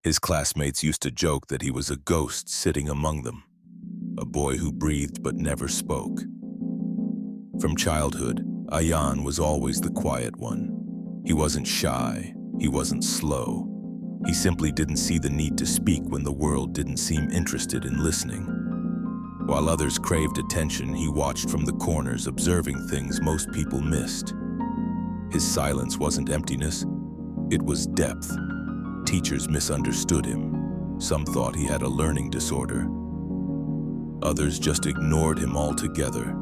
His classmates used to joke that he was a ghost sitting among them, a boy who breathed but never spoke. From childhood, Ayan was always the quiet one. He wasn't shy, he wasn't slow. He simply didn't see the need to speak when the world didn't seem interested in listening. While others craved attention, he watched from the corners, observing things most people missed. His silence wasn't emptiness, it was depth. Teachers misunderstood him. Some thought he had a learning disorder. Others just ignored him altogether.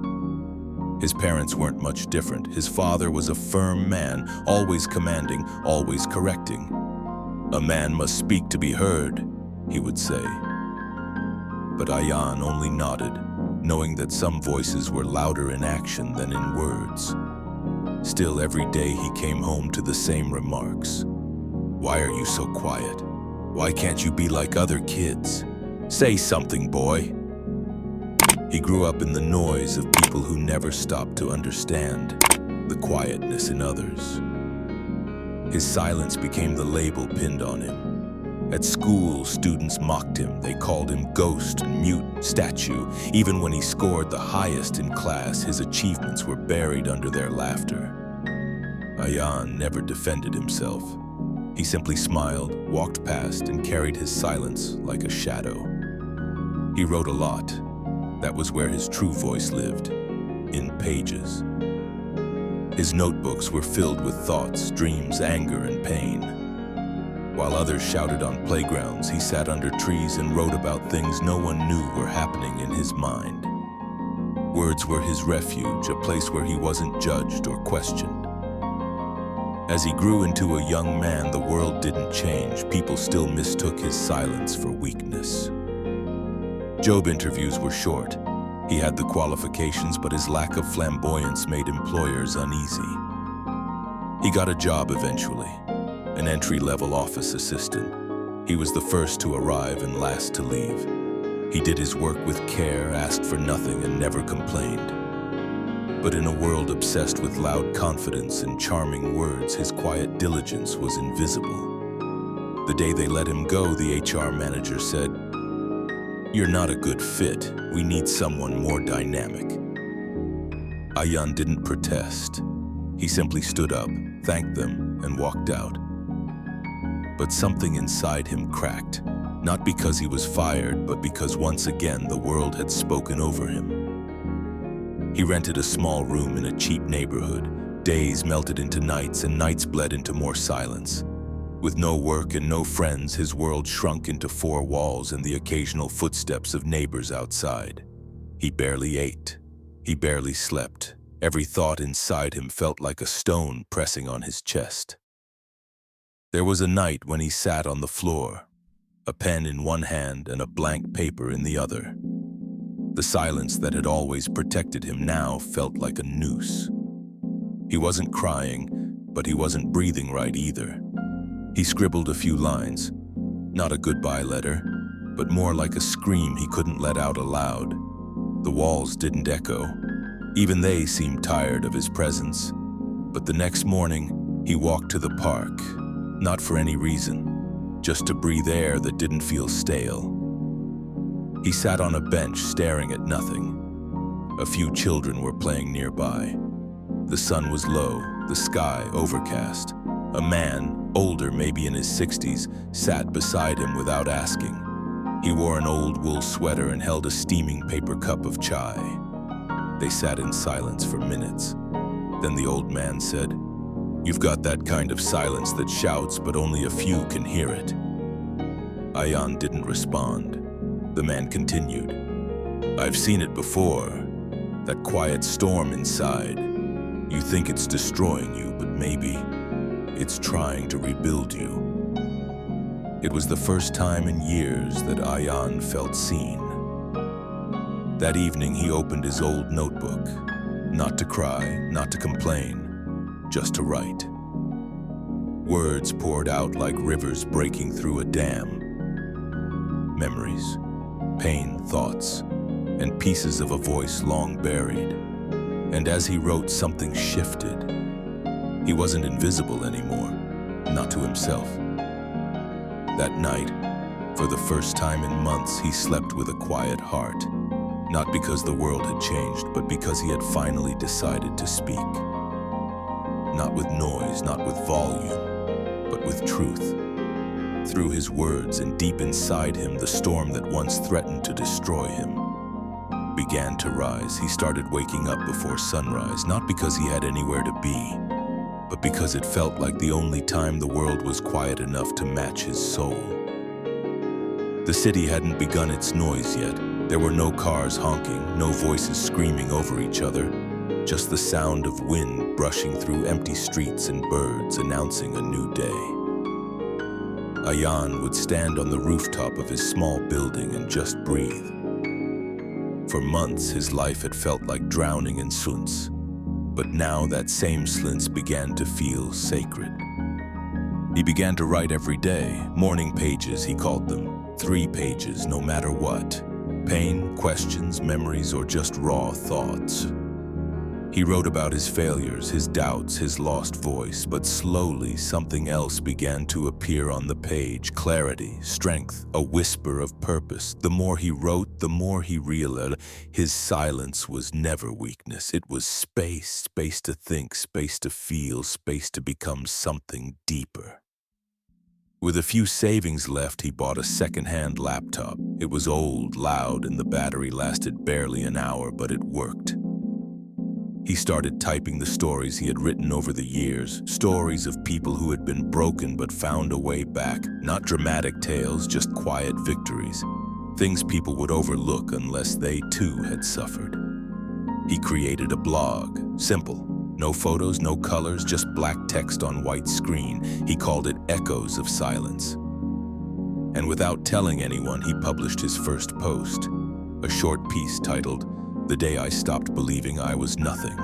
His parents weren't much different. His father was a firm man, always commanding, always correcting. "A man must speak to be heard," he would say. But Ayan only nodded, knowing that some voices were louder in action than in words. Still, every day he came home to the same remarks. "Why are you so quiet? Why can't you be like other kids? Say something, boy." He grew up in the noise of people who never stopped to understand the quietness in others. His silence became the label pinned on him. At school, students mocked him. They called him ghost, mute, statue. Even when he scored the highest in class, his achievements were buried under their laughter. Ayan never defended himself. He simply smiled, walked past, and carried his silence like a shadow. He wrote a lot. That was where his true voice lived, in pages. His notebooks were filled with thoughts, dreams, anger, and pain. While others shouted on playgrounds, he sat under trees and wrote about things no one knew were happening in his mind. Words were his refuge, a place where he wasn't judged or questioned. As he grew into a young man, the world didn't change. People still mistook his silence for weakness. Job interviews were short. He had the qualifications, but his lack of flamboyance made employers uneasy. He got a job eventually, an entry-level office assistant. He was the first to arrive and last to leave. He did his work with care, asked for nothing, and never complained. But in a world obsessed with loud confidence and charming words, his quiet diligence was invisible. The day they let him go, the HR manager said, "You're not a good fit. We need someone more dynamic." Ayan didn't protest. He simply stood up, thanked them, and walked out. But something inside him cracked, not because he was fired, but because once again the world had spoken over him. He rented a small room in a cheap neighborhood. Days melted into nights, and nights bled into more silence. With no work and no friends, his world shrunk into four walls and the occasional footsteps of neighbors outside. He barely ate. He barely slept. Every thought inside him felt like a stone pressing on his chest. There was a night when he sat on the floor, a pen in one hand and a blank paper in the other. The silence that had always protected him now felt like a noose. He wasn't crying, but he wasn't breathing right either. He scribbled a few lines, not a goodbye letter, but more like a scream he couldn't let out aloud. The walls didn't echo. Even they seemed tired of his presence. But the next morning, he walked to the park, not for any reason, just to breathe air that didn't feel stale. He sat on a bench staring at nothing. A few children were playing nearby. The sun was low, the sky overcast. A man, older, maybe in his 60s, sat beside him without asking. He wore an old wool sweater and held a steaming paper cup of chai. They sat in silence for minutes. Then the old man said, "You've got that kind of silence that shouts, but only a few can hear it." Ayan didn't respond. The man continued, "I've seen it before, that quiet storm inside. You think it's destroying you, but maybe it's trying to rebuild you." It was the first time in years that Ayan felt seen. That evening, he opened his old notebook, not to cry, not to complain, just to write. Words poured out like rivers breaking through a dam. Memories, pain, thoughts, and pieces of a voice long buried. And as he wrote, something shifted. He wasn't invisible anymore, not to himself. That night, for the first time in months, he slept with a quiet heart. Not because the world had changed, but because he had finally decided to speak. Not with noise, not with volume, but with truth. Through his words and deep inside him, the storm that once threatened to destroy him began to rise. He started waking up before sunrise, not because he had anywhere to be, but because it felt like the only time the world was quiet enough to match his soul. The city hadn't begun its noise yet. There were no cars honking, no voices screaming over each other, just the sound of wind brushing through empty streets and birds announcing a new day. Ayan would stand on the rooftop of his small building and just breathe. For months, his life had felt like drowning in slunts, but now that same slunts began to feel sacred. He began to write every day, morning pages he called them, 3 pages no matter what. Pain, questions, memories, or just raw thoughts. He wrote about his failures, his doubts, his lost voice, but slowly something else began to appear on the page. Clarity, strength, a whisper of purpose. The more he wrote, the more he realized his silence was never weakness. It was space, space to think, space to feel, space to become something deeper. With a few savings left, he bought a second-hand laptop. It was old, loud, and the battery lasted barely an hour, but it worked. He started typing the stories he had written over the years, stories of people who had been broken but found a way back. Not dramatic tales, just quiet victories. Things people would overlook unless they too had suffered. He created a blog, simple. No photos, no colors, just black text on white screen. He called it Echoes of Silence. And without telling anyone, he published his first post, a short piece titled, "The Day I Stopped Believing I Was Nothing."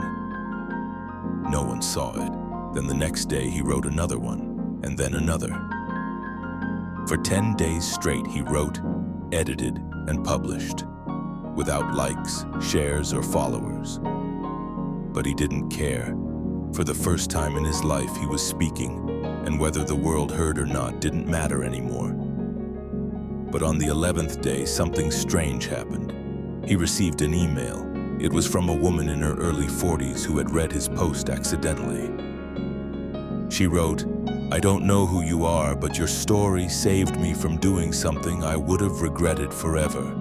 No one saw it. Then the next day he wrote another one, and then another. For 10 days straight he wrote, edited, and published, without likes, shares, or followers. But he didn't care. For the first time in his life, he was speaking, and whether the world heard or not didn't matter anymore. But on the 11th day, something strange happened. He received an email. It was from a woman in her early 40s who had read his post accidentally. She wrote, "I don't know who you are, but your story saved me from doing something I would have regretted forever.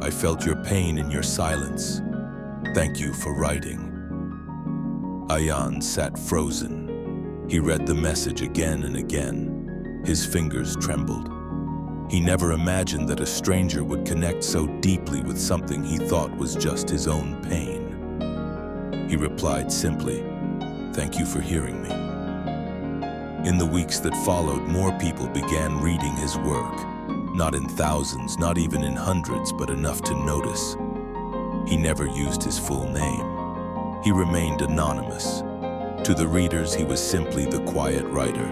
I felt your pain in your silence. Thank you for writing." Ayan sat frozen. He read the message again and again. His fingers trembled. He never imagined that a stranger would connect so deeply with something he thought was just his own pain. He replied simply, "Thank you for hearing me." In the weeks that followed, more people began reading his work. Not in thousands, not even in hundreds, but enough to notice. He never used his full name. He remained anonymous. To the readers, he was simply the quiet writer.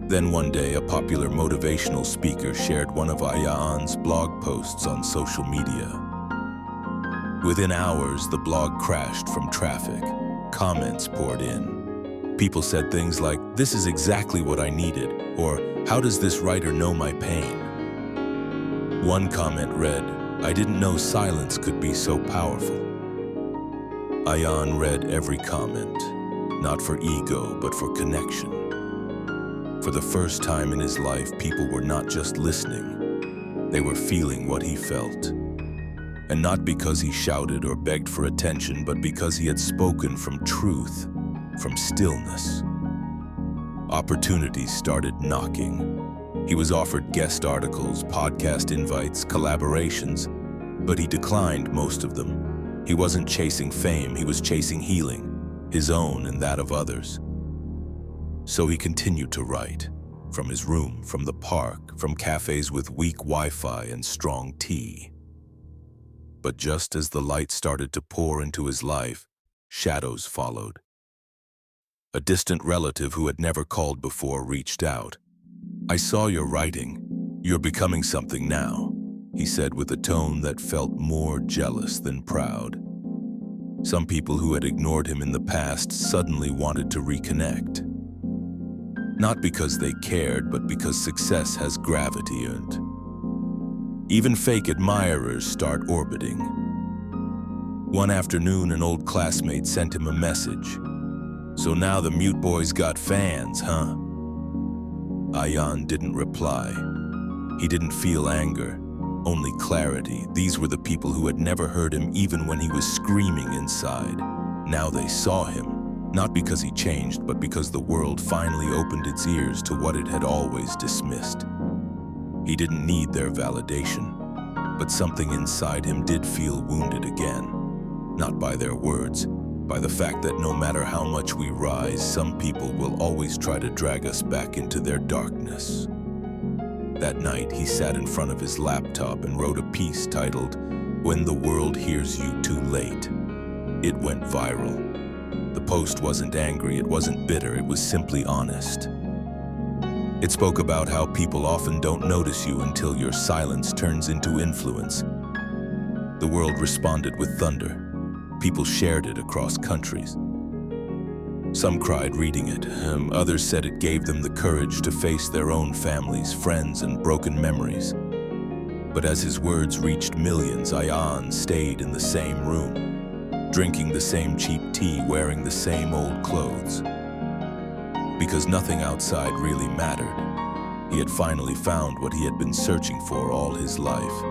Then one day, a popular motivational speaker shared one of Ayan's blog posts on social media. Within hours, the blog crashed from traffic. Comments poured in. People said things like, "This is exactly what I needed," or "How does this writer know my pain?" One comment read, "I didn't know silence could be so powerful." Ayan read every comment, not for ego, but for connection. For the first time in his life, people were not just listening, they were feeling what he felt. And not because he shouted or begged for attention, but because he had spoken from truth, from stillness. Opportunities started knocking. He was offered guest articles, podcast invites, collaborations, but he declined most of them. He wasn't chasing fame, he was chasing healing, his own and that of others. So he continued to write, from his room, from the park, from cafes with weak Wi-Fi and strong tea. But just as the light started to pour into his life, shadows followed. A distant relative who had never called before reached out. "I saw your writing. You're becoming something now," he said with a tone that felt more jealous than proud. Some people who had ignored him in the past suddenly wanted to reconnect. Not because they cared, but because success has gravity and even fake admirers start orbiting. One afternoon, an old classmate sent him a message. "So now the Mute Boy's got fans, huh?" Ayan didn't reply. He didn't feel anger, only clarity. These were the people who had never heard him even when he was screaming inside. Now they saw him, not because he changed, but because the world finally opened its ears to what it had always dismissed. He didn't need their validation, but something inside him did feel wounded again. Not by their words, by the fact that no matter how much we rise, some people will always try to drag us back into their darkness. That night, he sat in front of his laptop and wrote a piece titled, "When the World Hears You Too Late." It went viral. The post wasn't angry, it wasn't bitter, it was simply honest. It spoke about how people often don't notice you until your silence turns into influence. The world responded with thunder. People shared it across countries. Some cried reading it. Others said it gave them the courage to face their own families, friends, and broken memories. But as his words reached millions, Ayan stayed in the same room, drinking the same cheap tea, wearing the same old clothes. Because nothing outside really mattered. He had finally found what he had been searching for all his life.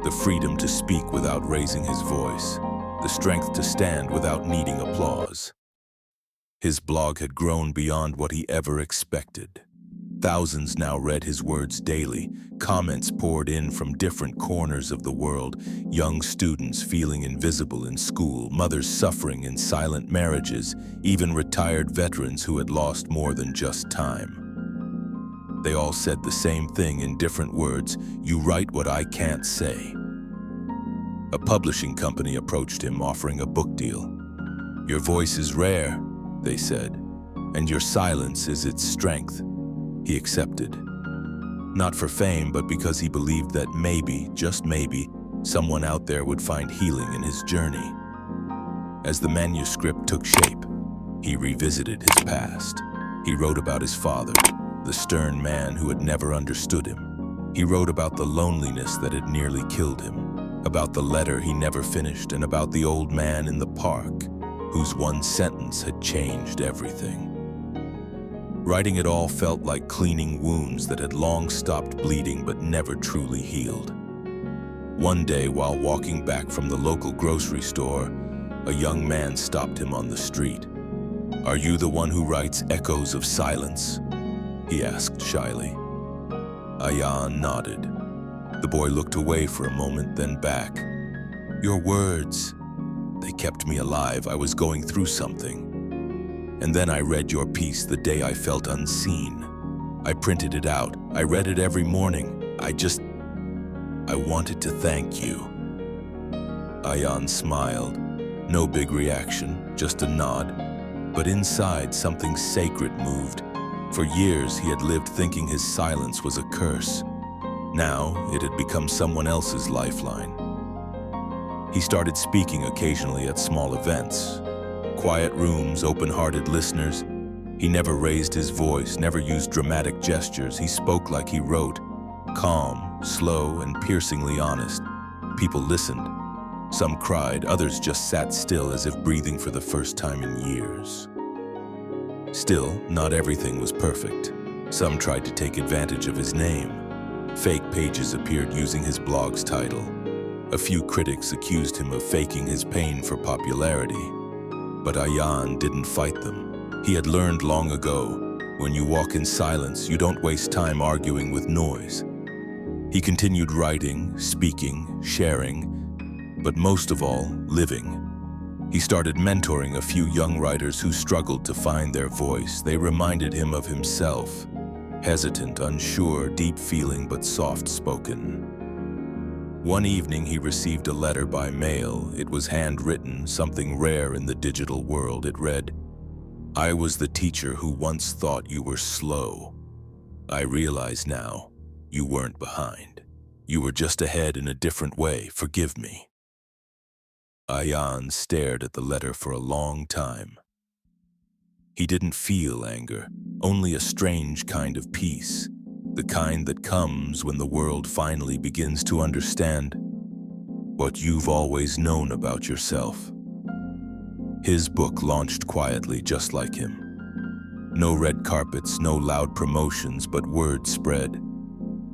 The freedom to speak without raising his voice. The strength to stand without needing applause. His blog had grown beyond what he ever expected. Thousands now read his words daily. Comments poured in from different corners of the world. Young students feeling invisible in school, mothers suffering in silent marriages, even retired veterans who had lost more than just time. They all said the same thing in different words: "You write what I can't say." A publishing company approached him, offering a book deal. "Your voice is rare," they said, "and your silence is its strength." He accepted. Not for fame, but because he believed that maybe, just maybe, someone out there would find healing in his journey. As the manuscript took shape, he revisited his past. He wrote about his father, the stern man who had never understood him. He wrote about the loneliness that had nearly killed him, about the letter he never finished, and about the old man in the park, whose one sentence had changed everything. Writing it all felt like cleaning wounds that had long stopped bleeding but never truly healed. One day, while walking back from the local grocery store, a young man stopped him on the street. "Are you the one who writes Echoes of Silence?" he asked shyly. Ayan nodded. The boy looked away for a moment, then back. "Your words, they kept me alive. I was going through something. And then I read your piece the day I felt unseen. I printed it out. I read it every morning. I wanted to thank you." Ayan smiled. No big reaction, just a nod. But inside, something sacred moved. For years, he had lived thinking his silence was a curse. Now, it had become someone else's lifeline. He started speaking occasionally at small events. Quiet rooms, open-hearted listeners. He never raised his voice, never used dramatic gestures. He spoke like he wrote, calm, slow, and piercingly honest. People listened. Some cried, others just sat still as if breathing for the first time in years. Still, not everything was perfect. Some tried to take advantage of his name. Fake pages appeared using his blog's title. A few critics accused him of faking his pain for popularity. But Ayan didn't fight them. He had learned long ago, when you walk in silence, you don't waste time arguing with noise. He continued writing, speaking, sharing, but most of all, living. He started mentoring a few young writers who struggled to find their voice. They reminded him of himself, hesitant, unsure, deep-feeling but soft-spoken. One evening, he received a letter by mail. It was handwritten, something rare in the digital world. It read, "I was the teacher who once thought you were slow. I realize now you weren't behind. You were just ahead in a different way. Forgive me." Ayan stared at the letter for a long time. He didn't feel anger, only a strange kind of peace, the kind that comes when the world finally begins to understand what you've always known about yourself. His book launched quietly, just like him. No red carpets, no loud promotions, but word spread.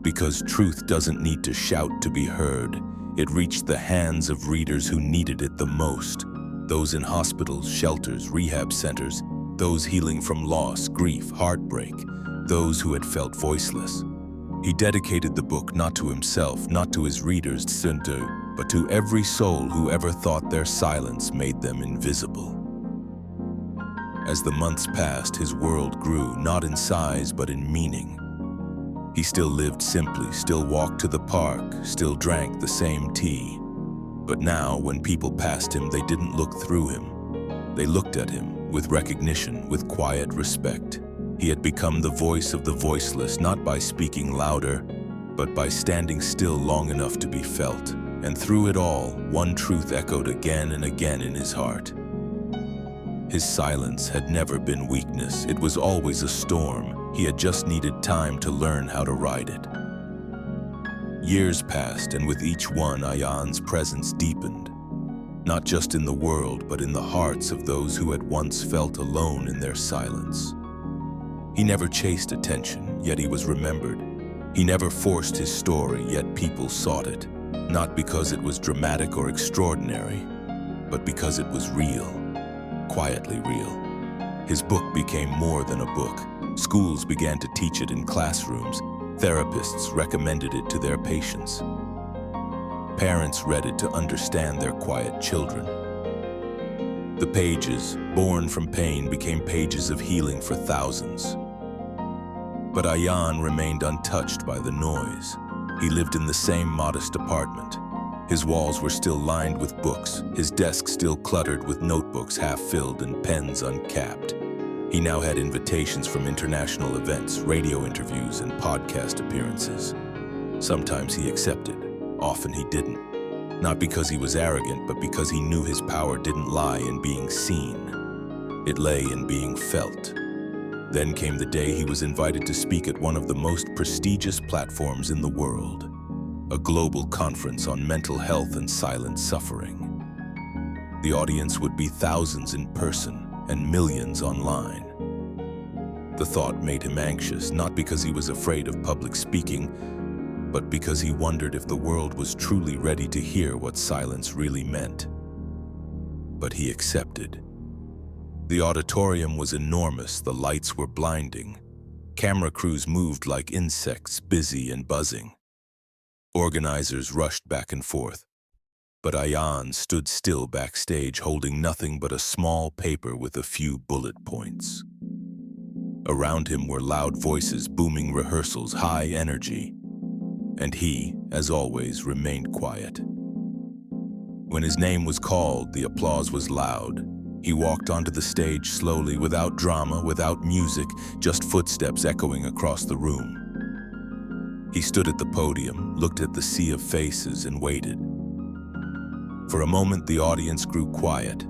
Because truth doesn't need to shout to be heard, it reached the hands of readers who needed it the most. Those in hospitals, shelters, rehab centers, those healing from loss, grief, heartbreak, those who had felt voiceless. He dedicated the book not to himself, not to his readers, but to every soul who ever thought their silence made them invisible. As the months passed, his world grew, not in size, but in meaning. He still lived simply, still walked to the park, still drank the same tea. But now, when people passed him, they didn't look through him. They looked at him with recognition, with quiet respect. He had become the voice of the voiceless, not by speaking louder, but by standing still long enough to be felt. And through it all, one truth echoed again and again in his heart. His silence had never been weakness. It was always a storm. He had just needed time to learn how to ride it. Years passed, and with each one, Ayan's presence deepened. Not just in the world, but in the hearts of those who had once felt alone in their silence. He never chased attention, yet he was remembered. He never forced his story, yet people sought it. Not because it was dramatic or extraordinary, but because it was real, quietly real. His book became more than a book. Schools began to teach it in classrooms. Therapists recommended it to their patients. Parents read it to understand their quiet children. The pages, born from pain, became pages of healing for thousands. But Ayan remained untouched by the noise. He lived in the same modest apartment. His walls were still lined with books, his desk still cluttered with notebooks half-filled and pens uncapped. He now had invitations from international events, radio interviews, and podcast appearances. Sometimes he accepted, often he didn't. Not because he was arrogant, but because he knew his power didn't lie in being seen. It lay in being felt. Then came the day he was invited to speak at one of the most prestigious platforms in the world, a global conference on mental health and silent suffering. The audience would be thousands in person and millions online. The thought made him anxious, not because he was afraid of public speaking, but because he wondered if the world was truly ready to hear what silence really meant. But he accepted. The auditorium was enormous, the lights were blinding. Camera crews moved like insects, busy and buzzing. Organizers rushed back and forth. But Ayan stood still backstage, holding nothing but a small paper with a few bullet points. Around him were loud voices, booming rehearsals, high energy. And he, as always, remained quiet. When his name was called, the applause was loud. He walked onto the stage slowly, without drama, without music, just footsteps echoing across the room. He stood at the podium, looked at the sea of faces, and waited. For a moment, the audience grew quiet,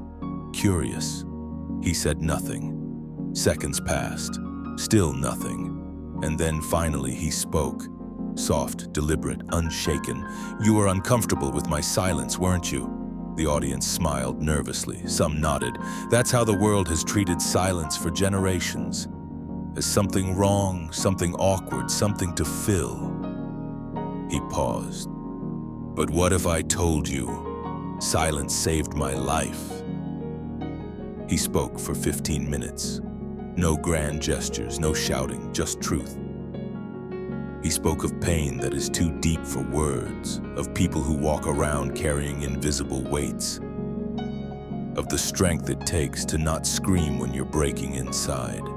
curious. He said nothing. Seconds passed, still nothing. And then finally he spoke. Soft, deliberate, unshaken. "You were uncomfortable with my silence, weren't you?" The audience smiled nervously. Some nodded. That's how the world has treated silence for generations. As something wrong, something awkward, something to fill. He paused. "But what if I told you silence saved my life?" He spoke for 15 minutes. No grand gestures, no shouting, just truth. He spoke of pain that is too deep for words, of people who walk around carrying invisible weights, of the strength it takes to not scream when you're breaking inside.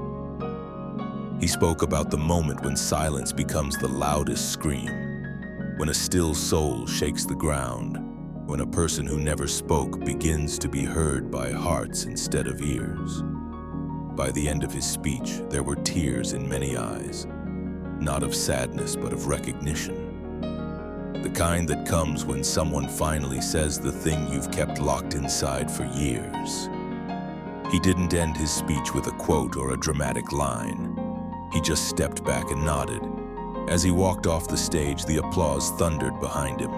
He spoke about the moment when silence becomes the loudest scream, when a still soul shakes the ground, when a person who never spoke begins to be heard by hearts instead of ears. By the end of his speech, there were tears in many eyes. Not of sadness, but of recognition. The kind that comes when someone finally says the thing you've kept locked inside for years. He didn't end his speech with a quote or a dramatic line. He just stepped back and nodded. As he walked off the stage, the applause thundered behind him.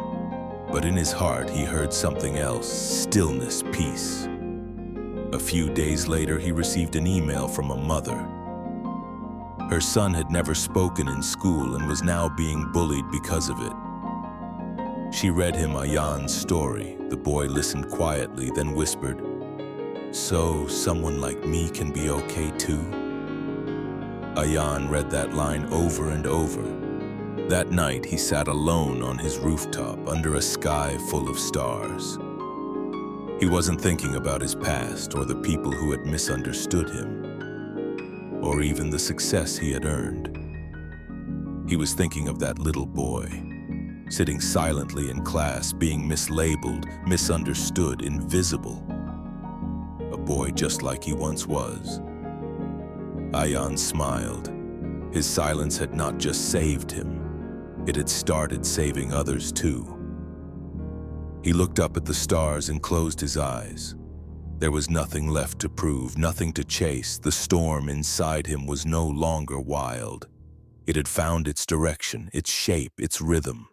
But in his heart, he heard something else: stillness, peace. A few days later, he received an email from a mother. Her son had never spoken in school and was now being bullied because of it. She read him Ayan's story. The boy listened quietly, then whispered, "So someone like me can be okay too?" Ayan read that line over and over. That night, he sat alone on his rooftop under a sky full of stars. He wasn't thinking about his past or the people who had misunderstood him, or even the success he had earned. He was thinking of that little boy, sitting silently in class, being mislabeled, misunderstood, invisible. A boy just like he once was. Ayan smiled. His silence had not just saved him, it had started saving others too. He looked up at the stars and closed his eyes. There was nothing left to prove, nothing to chase. The storm inside him was no longer wild. It had found its direction, its shape, its rhythm.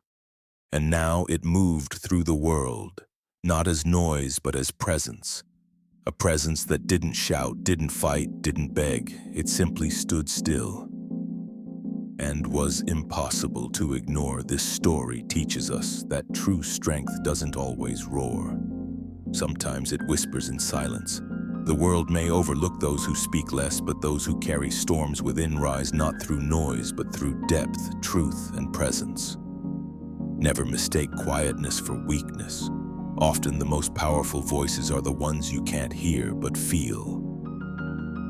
And now it moved through the world, not as noise but as presence. A presence that didn't shout, didn't fight, didn't beg. It simply stood still. And was impossible to ignore. This story teaches us that true strength doesn't always roar. Sometimes it whispers in silence. The world may overlook those who speak less, but those who carry storms within rise not through noise, but through depth, truth, and presence. Never mistake quietness for weakness. Often the most powerful voices are the ones you can't hear but feel.